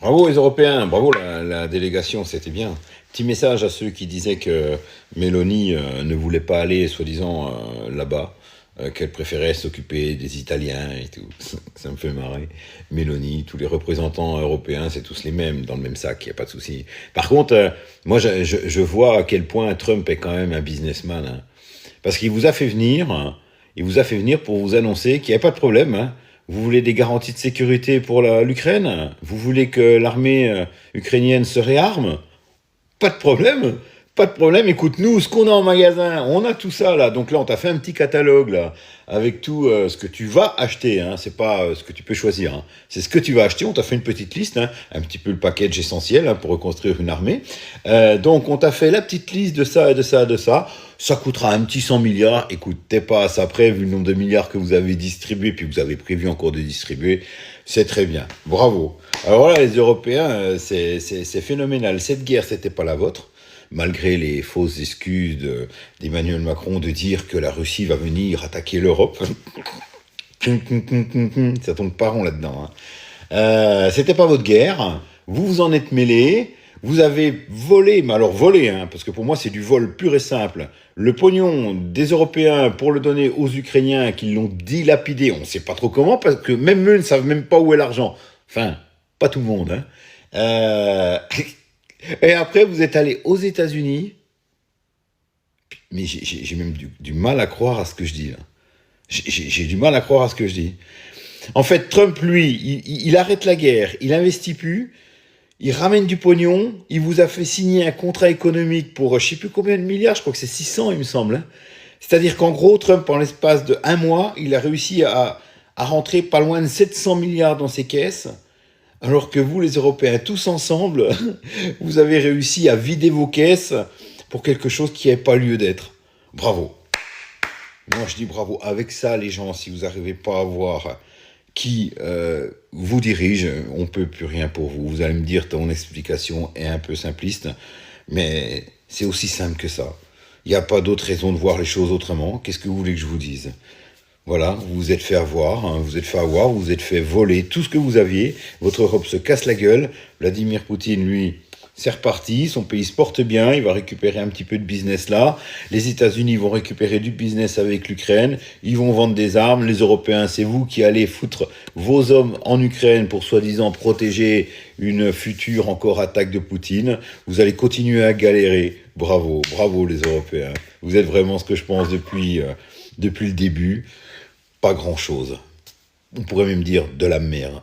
Bravo les Européens, bravo la délégation, c'était bien. Petit message à ceux qui disaient que Mélanie ne voulait pas aller, soi-disant, là-bas, qu'elle préférait s'occuper des Italiens et tout. Ça me fait marrer. Mélanie, tous les représentants européens, c'est tous les mêmes, dans le même sac, il n'y a pas de souci. Par contre, moi, je vois à quel point Trump est quand même un businessman, hein. Parce qu'il vous a fait venir, hein, il vous a fait venir pour vous annoncer qu'il n'y a pas de problème, hein. Vous voulez des garanties de sécurité pour l'Ukraine? Vous voulez que l'armée ukrainienne se réarme? Pas de problème. Pas de problème. Écoute, nous, ce qu'on a en magasin, on a tout ça là. Donc là, on t'a fait un petit catalogue là, avec tout ce que tu vas acheter. Hein. C'est pas ce que tu peux choisir. Hein. C'est ce que tu vas acheter. On t'a fait une petite liste, hein, un petit peu le package essentiel hein, pour reconstruire une armée. Donc, on t'a fait la petite liste de ça et de ça et de ça. Ça coûtera un petit 100 milliards. Écoute, t'es pas à ça près, vu le nombre de milliards que vous avez distribués, puis que vous avez prévu encore de distribuer. C'est très bien. Bravo. Alors voilà, les Européens, c'est phénoménal. Cette guerre, c'était pas la vôtre, malgré les fausses excuses d'Emmanuel Macron de dire que la Russie va venir attaquer l'Europe. Ça tombe pas rond là-dedans. Hein. C'était pas votre guerre. Vous vous en êtes mêlés. Vous avez volé, mais alors volé, hein, parce que pour moi c'est du vol pur et simple, le pognon des Européens pour le donner aux Ukrainiens qui l'ont dilapidé, on ne sait pas trop comment, parce que même eux ne savent même pas où est l'argent. Enfin, pas tout le monde. Hein. Euh, Et après, vous êtes allé aux États-Unis, mais j'ai même du mal à croire à ce que je dis là. J'ai du mal à croire à ce que je dis. En fait, Trump, lui, il arrête la guerre, il investit plus, il ramène du pognon, il vous a fait signer un contrat économique pour je sais plus combien de milliards, je crois que c'est 600 il me semble. Hein. C'est-à-dire qu'en gros, Trump, en l'espace de un mois, il a réussi à rentrer pas loin de 700 milliards dans ses caisses, alors que vous, les Européens, tous ensemble, vous avez réussi à vider vos caisses pour quelque chose qui n'avait pas lieu d'être. Bravo. Moi, je dis bravo. Avec ça, les gens, si vous n'arrivez pas à voir qui vous dirige, on ne peut plus rien pour vous. Vous allez me dire, ton explication est un peu simpliste, mais c'est aussi simple que ça. Il n'y a pas d'autre raison de voir les choses autrement. Qu'est-ce que vous voulez que je vous dise? Voilà, vous vous êtes fait avoir, hein, vous vous êtes fait avoir, vous vous êtes fait voler tout ce que vous aviez. Votre Europe se casse la gueule. Vladimir Poutine, lui, c'est reparti. Son pays se porte bien. Il va récupérer un petit peu de business là. Les États-Unis vont récupérer du business avec l'Ukraine. Ils vont vendre des armes. Les Européens, c'est vous qui allez foutre vos hommes en Ukraine pour soi-disant protéger une future encore attaque de Poutine. Vous allez continuer à galérer. Bravo, bravo les Européens. Vous êtes vraiment ce que je pense depuis le début. Pas grand-chose. On pourrait même dire de la merde.